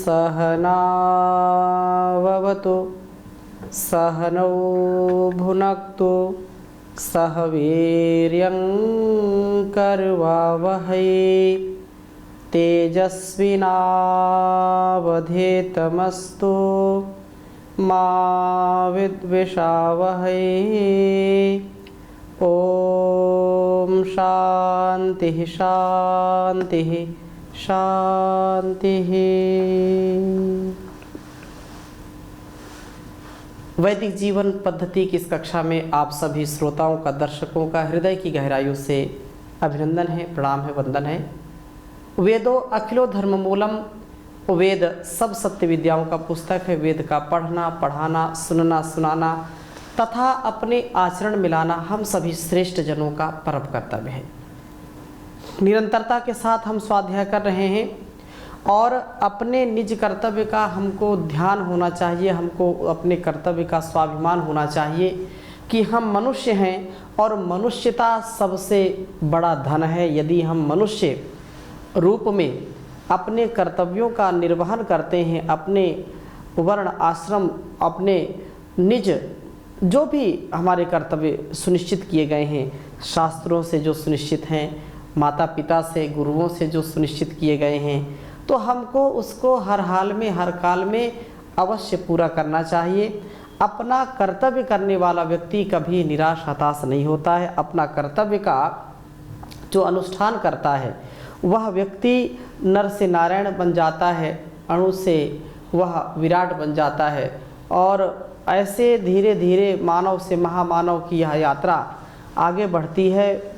सहनाववतु सहनौ भुनक्तु सह वीर्यं करवावहै तेजस्विनावधीतमस्तु मा विद्विषावहै। ओम शांति शांति शांति। वैदिक जीवन पद्धति की इस कक्षा में आप सभी श्रोताओं का, दर्शकों का हृदय की गहराइयों से अभिनंदन है, प्रणाम है, वंदन है। वेदो अखिलो धर्म मूलम, वेद सब सत्य विद्याओं का पुस्तक है। वेद का पढ़ना, पढ़ाना, सुनना, सुनाना तथा अपने आचरण मिलाना हम सभी श्रेष्ठ जनों का परम कर्तव्य है। निरंतरता के साथ हम स्वाध्याय कर रहे हैं और अपने निज कर्तव्य का हमको ध्यान होना चाहिए। हमको अपने कर्तव्य का स्वाभिमान होना चाहिए कि हम मनुष्य हैं और मनुष्यता सबसे बड़ा धन है। यदि हम मनुष्य रूप में अपने कर्तव्यों का निर्वहन करते हैं, अपने वर्ण आश्रम, अपने निज जो भी हमारे कर्तव्य सुनिश्चित किए गए हैं, शास्त्रों से जो सुनिश्चित हैं, माता पिता से, गुरुओं से जो सुनिश्चित किए गए हैं, तो हमको उसको हर हाल में, हर काल में अवश्य पूरा करना चाहिए। अपना कर्तव्य करने वाला व्यक्ति कभी निराश हताश नहीं होता है। अपना कर्तव्य का जो अनुष्ठान करता है वह व्यक्ति नर से नारायण बन जाता है, अणु से वह विराट बन जाता है और ऐसे धीरे धीरे मानव से महामानव की यह यात्रा आगे बढ़ती है।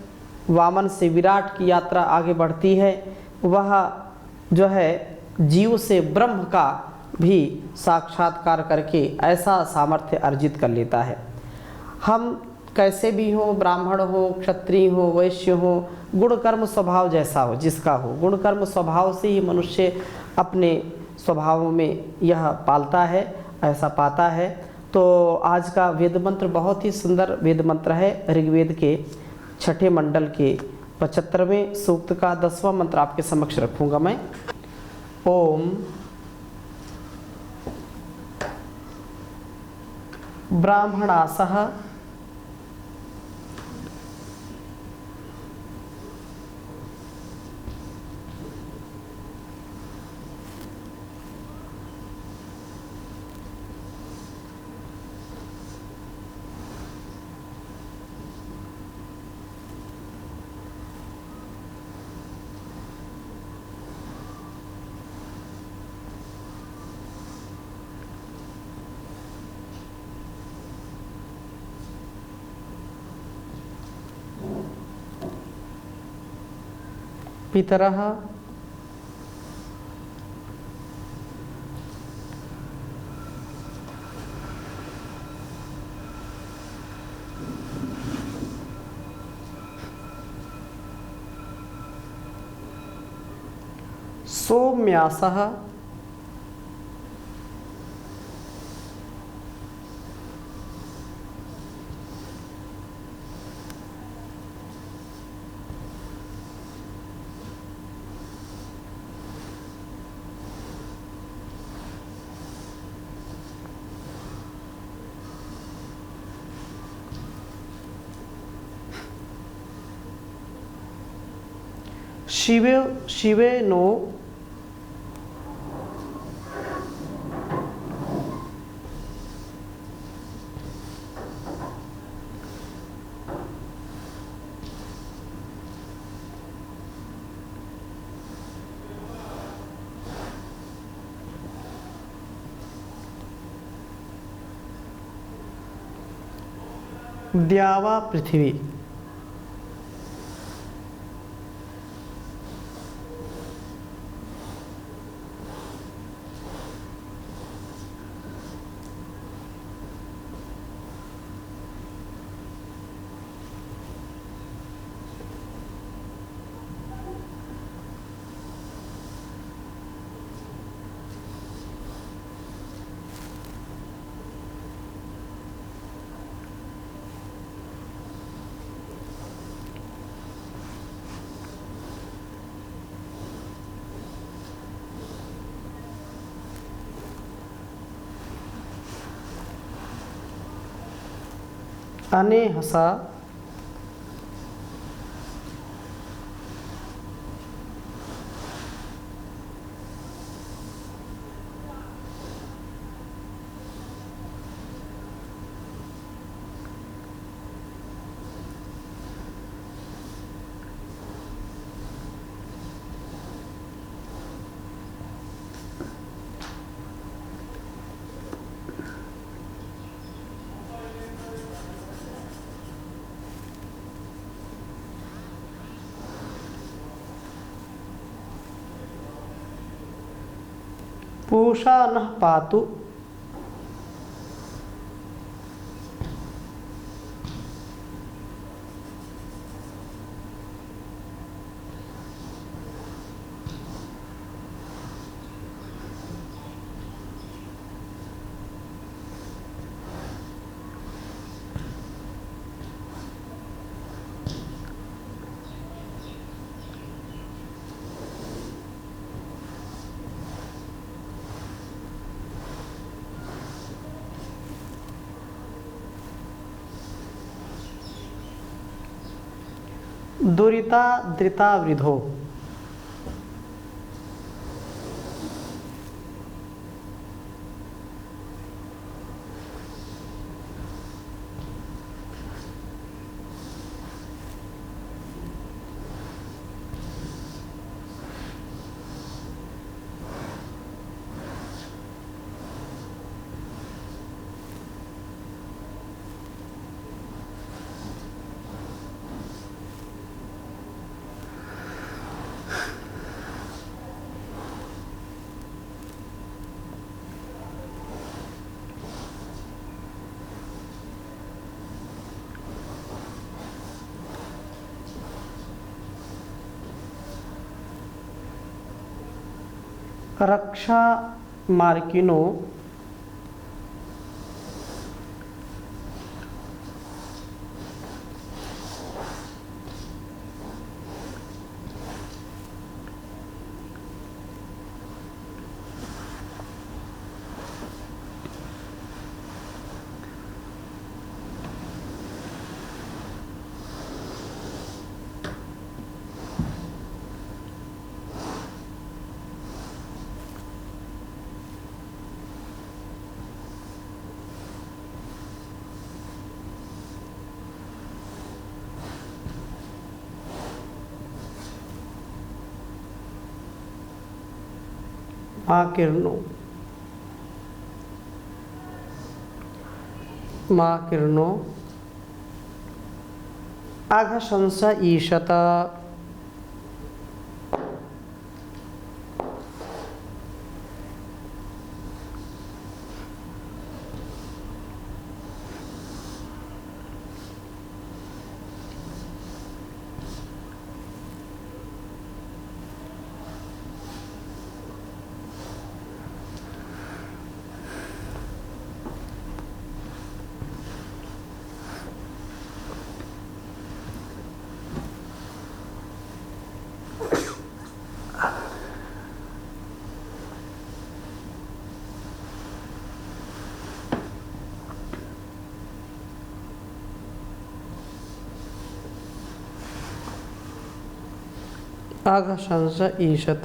वामन से विराट की यात्रा आगे बढ़ती है। वह जो है जीव से ब्रह्म का भी साक्षात्कार करके ऐसा सामर्थ्य अर्जित कर लेता है। हम कैसे भी हो, ब्राह्मण हो, क्षत्रिय हो, वैश्य हो, गुण कर्म स्वभाव जैसा हो, जिसका हो, गुण कर्म स्वभाव से ही मनुष्य अपने स्वभाव में यह पालता है, ऐसा पाता है। तो आज का वेद मंत्र बहुत ही सुंदर वेद मंत्र है। ऋग्वेद के 6ठे मंडल के 75वें सूक्त का 10वां मंत्र आपके समक्ष रखूंगा मैं। ओम ब्राह्मणासह पितरः सोम्यासः शिवे शिवे नो द्यावा पृथ्वी। अनेहसा पूषा नः पातु दुरिता धृता वृद्धो। रक्षा मार्किनो माकिर्नो आघशंस ईशत। आघशंस ईशत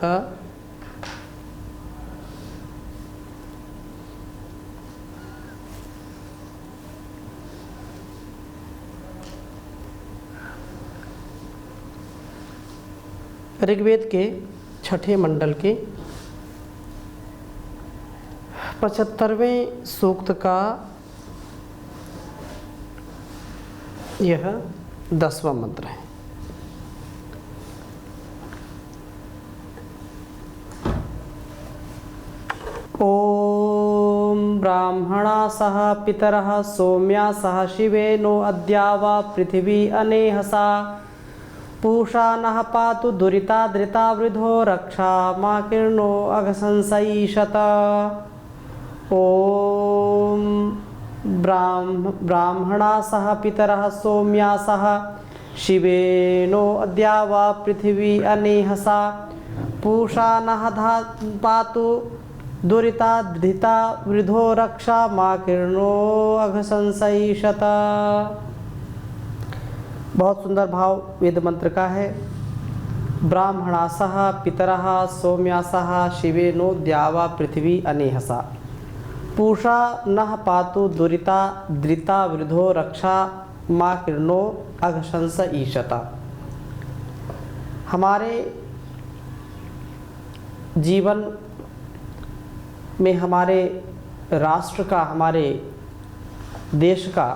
ऋग्वेद के छठे मंडल के 75वें सूक्त का यह 10वां मंत्र है। ओम ब्राह्मणा सह पितरः सौम्या सह शिवेनो अद्यावा पृथिवी अनेहसा पूषा नः पातु दुरिता धृता वृद्धो रक्षा माकीर्णो अघशंसईषत। ओम ब्राह्मणा सह पितरः सौम्या सह शिवेनो अद्यावा पृथिवी अनेहसा पूषा नः पातु दुरिता धृता वृद्धो रक्षा माकीर्णो अघशंसईषत। बहुत सुंदर भाव वेद मंत्र का है। ब्राह्मणासः पितरः सौम्यासः शिवेनो द्यावा पृथ्वी अनेहसा पूषा नः पातु दुरिता द्रिता वृद्धो रक्षा माँ किरणो अघशंस ईशता। हमारे जीवन में हमारे राष्ट्र का, हमारे देश का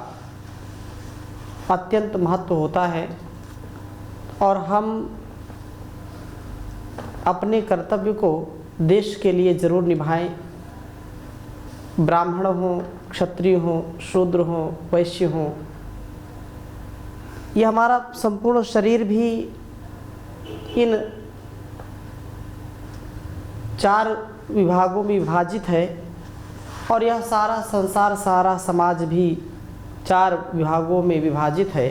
अत्यंत महत्व होता है और हम अपने कर्तव्य को देश के लिए ज़रूर निभाएं। ब्राह्मण हों, क्षत्रिय हों, शूद्र हों, वैश्य हों, यह हमारा संपूर्ण शरीर भी इन 4 विभागों में विभाजित है और यह सारा संसार, सारा समाज भी 4 विभागों में विभाजित है।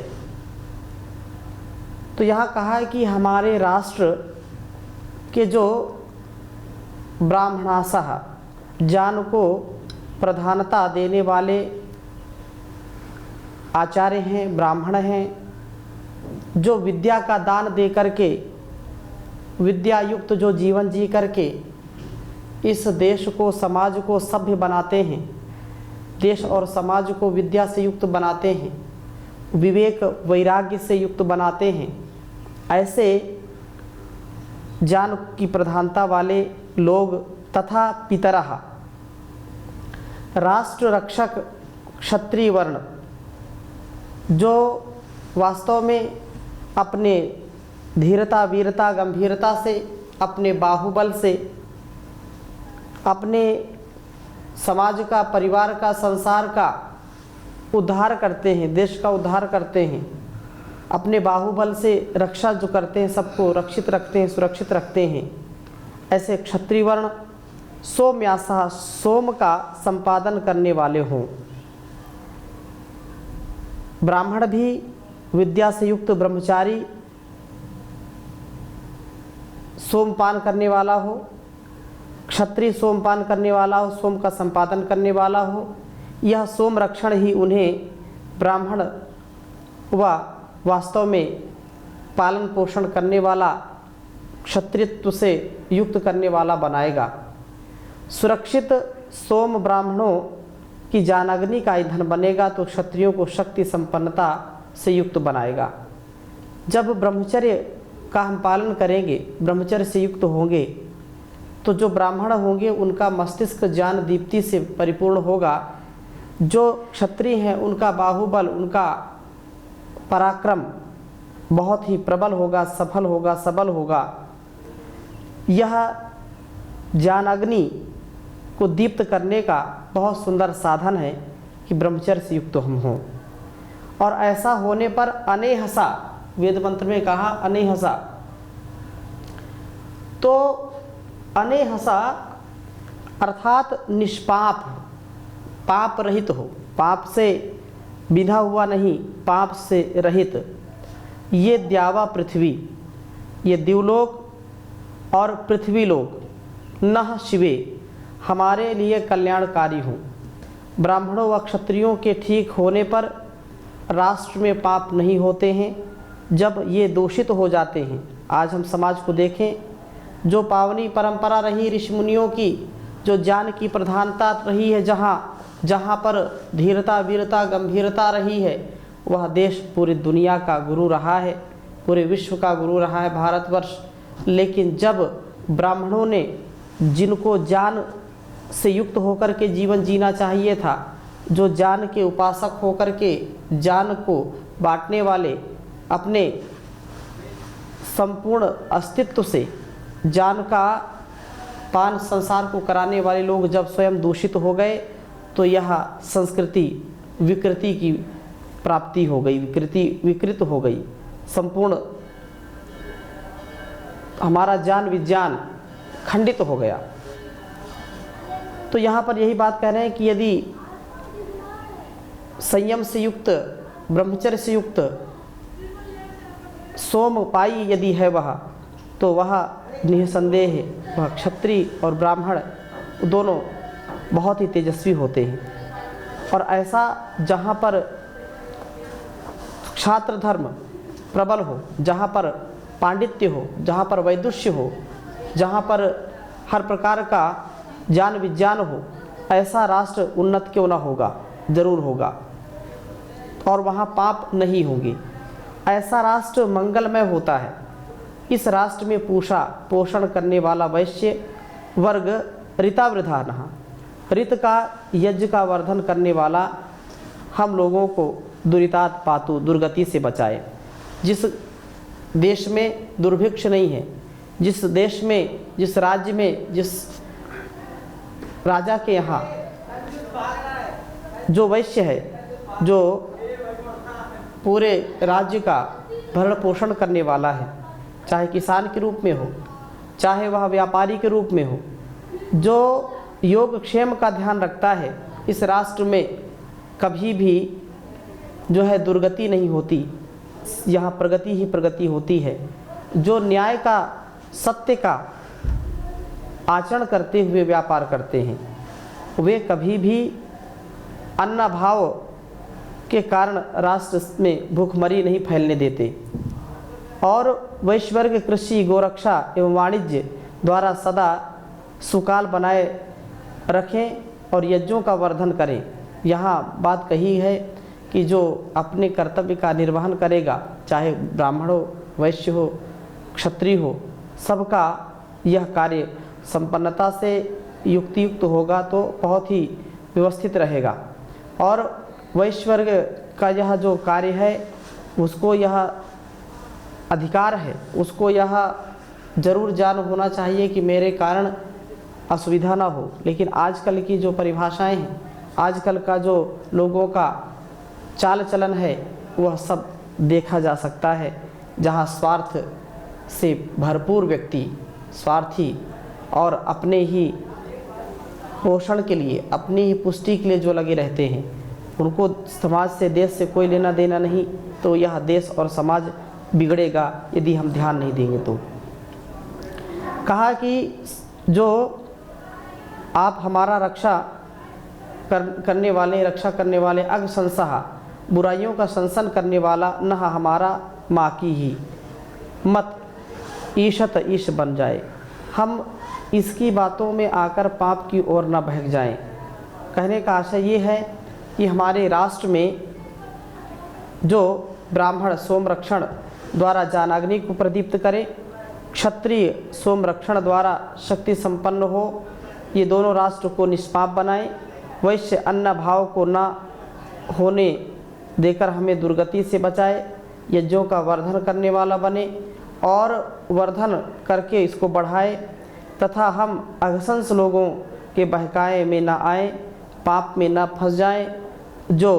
तो यहाँ कहा है कि हमारे राष्ट्र के जो ब्राह्मणासः, ज्ञान को प्रधानता देने वाले आचार्य हैं, ब्राह्मण हैं, जो विद्या का दान दे करके, विद्या युक्त जो जीवन जी करके इस देश को, समाज को सभ्य बनाते हैं, देश और समाज को विद्या से युक्त बनाते हैं, विवेक वैराग्य से युक्त बनाते हैं, ऐसे ज्ञान की प्रधानता वाले लोग तथा पितरः, राष्ट्र रक्षक क्षत्रिय वर्ण, जो वास्तव में अपने धीरता, वीरता, गंभीरता से, अपने बाहुबल से अपने समाज का, परिवार का, संसार का उद्धार करते हैं, देश का उद्धार करते हैं, अपने बाहुबल से रक्षा जो करते हैं, सबको रक्षित रखते हैं, सुरक्षित रखते हैं, ऐसे क्षत्रिय वर्ण सौम्यासः, सोम का संपादन करने वाले हों। ब्राह्मण भी विद्या से युक्त ब्रह्मचारी सोमपान करने वाला हो, क्षत्रिय सोमपान करने वाला हो, सोम का संपादन करने वाला हो। यह सोम रक्षण ही उन्हें ब्राह्मण व वास्तव में पालन पोषण करने वाला, क्षत्रियत्व से युक्त करने वाला बनाएगा। सुरक्षित सोम ब्राह्मणों की जानाग्नि का ईंधन बनेगा तो क्षत्रियों को शक्ति संपन्नता से युक्त बनाएगा। जब ब्रह्मचर्य का हम पालन करेंगे, ब्रह्मचर्य से युक्त होंगे, तो जो ब्राह्मण होंगे उनका मस्तिष्क ज्ञान दीप्ति से परिपूर्ण होगा। जो क्षत्रिय हैं उनका बाहुबल, उनका पराक्रम बहुत ही प्रबल होगा, सफल होगा, सबल होगा। यह ज्ञानाग्नि को दीप्त करने का बहुत सुंदर साधन है कि ब्रह्मचर्य से युक्त हम हों। और ऐसा होने पर अनेहसा, वेद मंत्र में कहा अनेहसा, तो अनेहसा अर्थात निष्पाप, पाप रहित हो, पाप से बिना हुआ नहीं, पाप से रहित। ये द्यावा पृथ्वी, ये दिवलोक और पृथ्वी लोक, नः शिवे, हमारे लिए कल्याणकारी हों। ब्राह्मणों व क्षत्रियों के ठीक होने पर राष्ट्र में पाप नहीं होते हैं। जब ये दूषित हो जाते हैं, आज हम समाज को देखें, जो पावनी परंपरा रही ऋषि मुनियों की, जो ज्ञान की प्रधानता रही है, जहाँ पर धीरता, वीरता, गंभीरता रही है, वह देश पूरी दुनिया का गुरु रहा है, पूरे विश्व का गुरु रहा है भारतवर्ष। लेकिन जब ब्राह्मणों ने, जिनको ज्ञान से युक्त होकर के जीवन जीना चाहिए था, जो ज्ञान के उपासक होकर के ज्ञान को बांटने वाले, अपने संपूर्ण अस्तित्व से ज्ञान का पान संसार को कराने वाले लोग जब स्वयं दूषित हो गए, तो यह संस्कृति विकृति की प्राप्ति हो गई, विकृत हो गई। संपूर्ण हमारा ज्ञान विज्ञान खंडित हो गया। तो यहाँ पर यही बात कह रहे हैं कि यदि संयम से युक्त, ब्रह्मचर्य से युक्त सोमपाई यदि है वह, तो वह निसंदेह वह क्षत्रिय और ब्राह्मण दोनों बहुत ही तेजस्वी होते हैं। और ऐसा जहाँ पर छात्र धर्म प्रबल हो, जहाँ पर पांडित्य हो, जहाँ पर वैदुष्य हो, जहाँ पर हर प्रकार का ज्ञान विज्ञान हो, ऐसा राष्ट्र उन्नत क्यों ना होगा, जरूर होगा, और वहाँ पाप नहीं होंगे। ऐसा राष्ट्र मंगलमय होता है। इस राष्ट्र में पोषण करने वाला वैश्य वर्ग ऋतावृधा नहा, ऋत का यज्ञ का वर्धन करने वाला हम लोगों को दुरितात पातु, दुर्गति से बचाए। जिस देश में दुर्भिक्ष नहीं है, जिस देश में, जिस राज्य में, जिस राजा के यहाँ जो वैश्य है, जो पूरे राज्य का भरण पोषण करने वाला है, चाहे किसान के रूप में हो, चाहे वह व्यापारी के रूप में हो, जो योगक्षेम का ध्यान रखता है, इस राष्ट्र में कभी भी जो है दुर्गति नहीं होती, यहाँ प्रगति ही प्रगति होती है। जो न्याय का, सत्य का आचरण करते हुए व्यापार करते हैं, वे कभी भी अन्नाभाव के कारण राष्ट्र में भूखमरी नहीं फैलने देते। और वैश्वर्ग कृषि, गोरक्षा एवं वाणिज्य द्वारा सदा सुकाल बनाए रखें और यज्ञों का वर्धन करें। यहाँ बात कही है कि जो अपने कर्तव्य का निर्वहन करेगा, चाहे ब्राह्मण हो, वैश्य हो, क्षत्रिय हो, सबका यह कार्य संपन्नता से युक्तियुक्त होगा तो बहुत ही व्यवस्थित रहेगा। और वैश्वर्ग का यह जो कार्य है, उसको यह अधिकार है, उसको यह जरूर जान होना चाहिए कि मेरे कारण असुविधा ना हो। लेकिन आजकल की जो परिभाषाएं हैं, आजकल का जो लोगों का चाल चलन है, वह सब देखा जा सकता है, जहाँ स्वार्थ से भरपूर व्यक्ति, स्वार्थी और अपने ही पोषण के लिए, अपनी ही पुष्टि के लिए जो लगे रहते हैं, उनको समाज से, देश से कोई लेना देना नहीं। तो यह देश और समाज बिगड़ेगा यदि हम ध्यान नहीं देंगे। तो कहा कि जो आप हमारा रक्षा करने वाले अग संसहा, बुराइयों का संसन करने वाला न हमारा माँ की ही मत ईशत ईश बन जाए, हम इसकी बातों में आकर पाप की ओर न बहक जाएं। कहने का आशय ये है कि हमारे राष्ट्र में जो ब्राह्मण सोमरक्षण द्वारा जानाग्नि को प्रदीप्त करे, क्षत्रिय सोमरक्षण द्वारा शक्ति संपन्न हो, ये दोनों राष्ट्र को निष्पाप बनाए। वैश्य अन्न भाव को न होने देकर हमें दुर्गति से बचाए, यज्ञों का वर्धन करने वाला बने और वर्धन करके इसको बढ़ाए, तथा हम अघसंस लोगों के बहकाए में न आए, पाप में न फंस जाएं। जो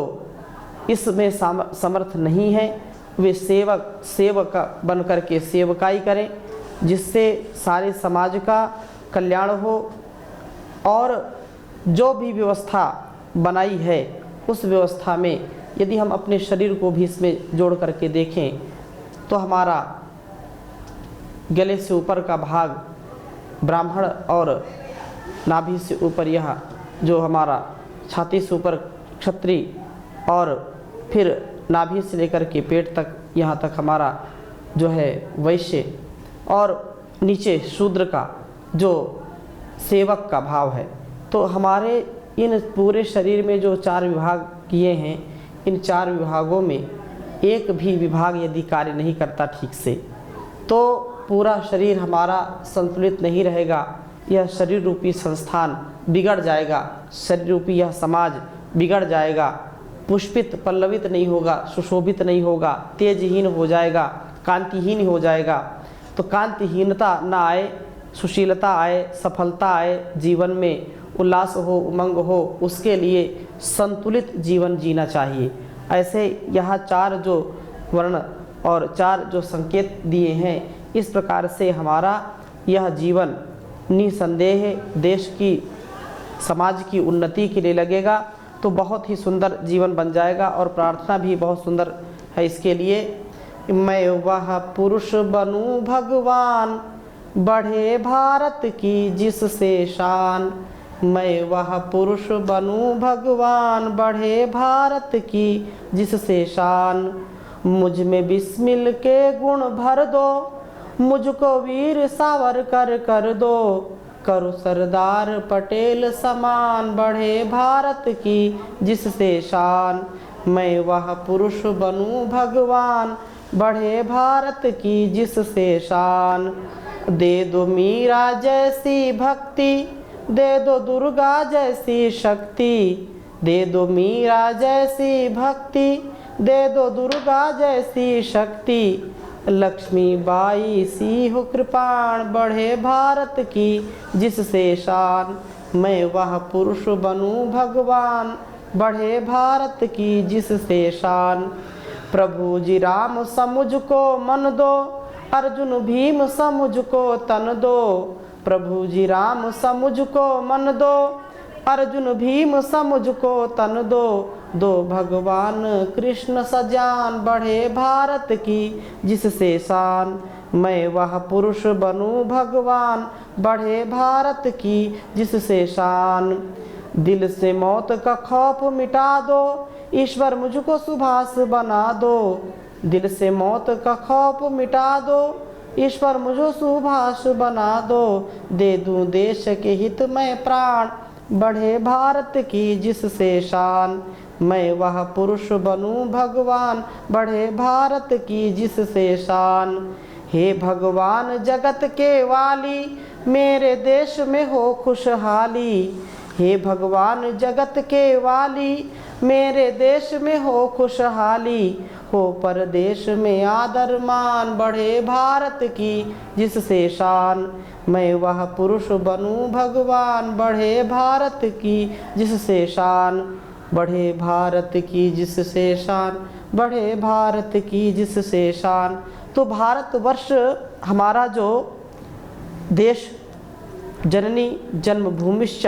इसमें समर्थ नहीं है, वे सेवक बन करके सेवकाई करें, जिससे सारे समाज का कल्याण हो। और जो भी व्यवस्था बनाई है, उस व्यवस्था में यदि हम अपने शरीर को भी इसमें जोड़ करके देखें, तो हमारा गले से ऊपर का भाग ब्राह्मण और नाभि से ऊपर यह जो हमारा छाती से ऊपर क्षत्रिय, और फिर नाभि से लेकर के पेट तक, यहाँ तक हमारा जो है वैश्य, और नीचे शूद्र का जो सेवक का भाव है। तो हमारे इन पूरे शरीर में जो 4 विभाग किए हैं, इन 4 विभागों में एक भी विभाग यदि कार्य नहीं करता ठीक से, तो पूरा शरीर हमारा संतुलित नहीं रहेगा। यह शरीर रूपी संस्थान बिगड़ जाएगा, शरीर रूपी यह समाज बिगड़ जाएगा, पुष्पित पल्लवित नहीं होगा, सुशोभित नहीं होगा, तेजहीन हो जाएगा, कांतिहीन हो जाएगा। तो कांतिहीनता ना आए, सुशीलता आए, सफलता आए, जीवन में उल्लास हो, उमंग हो, उसके लिए संतुलित जीवन जीना चाहिए। ऐसे यहाँ 4 जो वर्ण और 4 जो संकेत दिए हैं, इस प्रकार से हमारा यह जीवन निसंदेह देश की, समाज की उन्नति के लिए लगेगा, तो बहुत ही सुंदर जीवन बन जाएगा। और प्रार्थना भी बहुत सुंदर है इसके लिए, मैं वह पुरुष बनूं भगवान, बढ़े भारत की जिससे शान। मैं वह पुरुष बनूं भगवान, बढ़े भारत की जिससे शान। मुझ में बिस्मिल के गुण भर दो, मुझको वीर सावरकर कर दो। करो सरदार पटेल समान, बढ़े भारत की जिससे शान। मैं वह पुरुष बनूं भगवान, बढ़े भारत की जिससे शान। दे दो मीरा जैसी भक्ति, दे दो दुर्गा जैसी शक्ति। दे दो मीरा जैसी भक्ति, दे दो दुर्गा जैसी शक्ति। लक्ष्मी बाई सी हो कृपाण, बढ़े भारत की जिससे शान। मैं वह पुरुष बनूं भगवान, बढ़े भारत की जिससे शान। प्रभु जी राम समुझ को मन दो, अर्जुन भीम समुझ को तन दो। प्रभु जी राम समुझ को मन दो, अर्जुन भीम समुझ को तन दो। दो भगवान कृष्ण सजान, बढ़े भारत की जिससे शान। मैं वह पुरुष बनूं भगवान, बढ़े भारत की जिससे शान। दिल से मौत का खौफ मिटा दो, ईश्वर मुझको सुभाष बना दो। दिल से मौत का खौफ मिटा दो, ईश्वर मुझको सुभाष बना दो। दे दूं देश के हित में प्राण, बढ़े भारत की जिससे शान। मैं वह पुरुष बनूं भगवान, बढ़े भारत की जिससे शान। हे भगवान जगत के वाली, मेरे देश में हो खुशहाली। हे भगवान जगत के वाली, मेरे देश में हो खुशहाली। हो परदेश में आदर मान, बढ़े भारत की जिससे शान। मैं वह पुरुष बनूं भगवान, बढ़े भारत की जिससे शान। बढ़े भारत की जिससे शान, बढ़े भारत की जिससे शान। तो भारतवर्ष हमारा जो देश, जननी जन्मभूमिश्च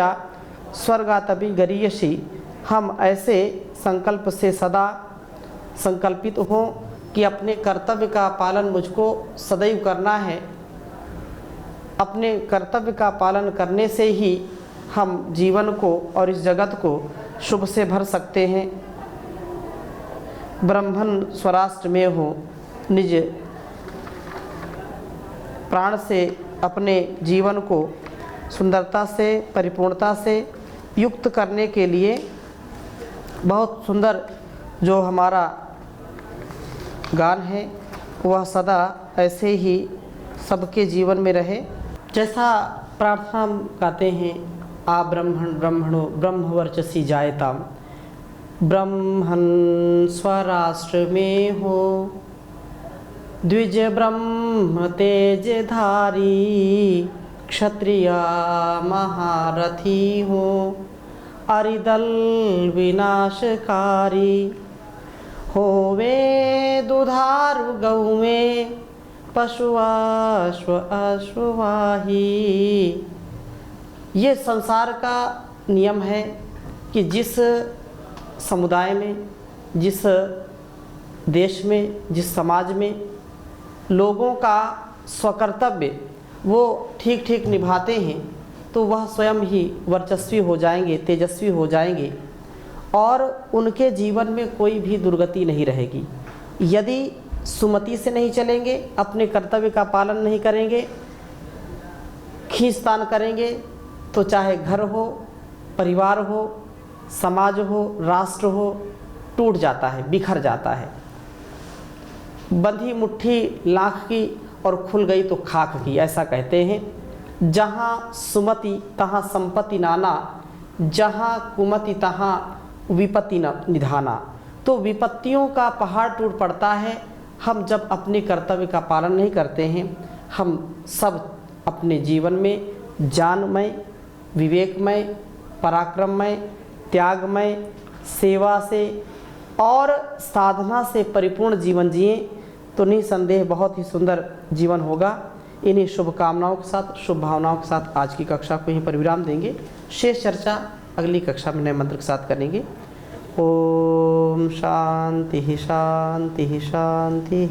स्वर्गादपि गरीयसी, हम ऐसे संकल्प से सदा संकल्पित हों कि अपने कर्तव्य का पालन मुझको सदैव करना है। अपने कर्तव्य का पालन करने से ही हम जीवन को और इस जगत को शुभ से भर सकते हैं। ब्रह्मन स्वराष्ट्र में हो, निज प्राण से अपने जीवन को सुंदरता से, परिपूर्णता से युक्त करने के लिए बहुत सुंदर जो हमारा गान है वह सदा ऐसे ही सबके जीवन में रहे। जैसा प्रार्थना गाते हैं, आ ब्रह्मण ब्रह्मणो ब्रह्मवर्चसी जायताम। ब्रह्मन स्वराष्ट्र में हो, द्विज ब्रह्म तेज धारी। क्षत्रिय महारथी हो, अरिदल विनाशकारी। होवे दुधारू गौ में, पशु अश्व अश्ववाही। ये संसार का नियम है कि जिस समुदाय में, जिस देश में, जिस समाज में लोगों का स्वकर्तव्य वो ठीक ठीक निभाते हैं, तो वह स्वयं ही वर्चस्वी हो जाएंगे, तेजस्वी हो जाएंगे और उनके जीवन में कोई भी दुर्गति नहीं रहेगी। यदि सुमति से नहीं चलेंगे, अपने कर्तव्य का पालन नहीं करेंगे, खींचतान करेंगे, तो चाहे घर हो, परिवार हो, समाज हो, राष्ट्र हो, टूट जाता है, बिखर जाता है। बंधी मुट्ठी लाख की और खुल गई तो खाक की, ऐसा कहते हैं। जहाँ सुमति तहाँ संपत्ति नाना, जहाँ कुमति तहाँ विपत्ति निधाना। तो विपत्तियों का पहाड़ टूट पड़ता है हम जब अपने कर्तव्य का पालन नहीं करते हैं। हम सब अपने जीवन में ज्ञानमय, विवेकमय, पराक्रममय, त्यागमय, सेवा से और साधना से परिपूर्ण जीवन जिए तो निसंदेह बहुत ही सुंदर जीवन होगा। इन्हीं शुभकामनाओं के साथ, शुभ भावनाओं के साथ आज की कक्षा को यहीं पर विराम देंगे। शेष चर्चा अगली कक्षा में नए मंत्र के साथ करेंगे। ओम शांति शांति शांति।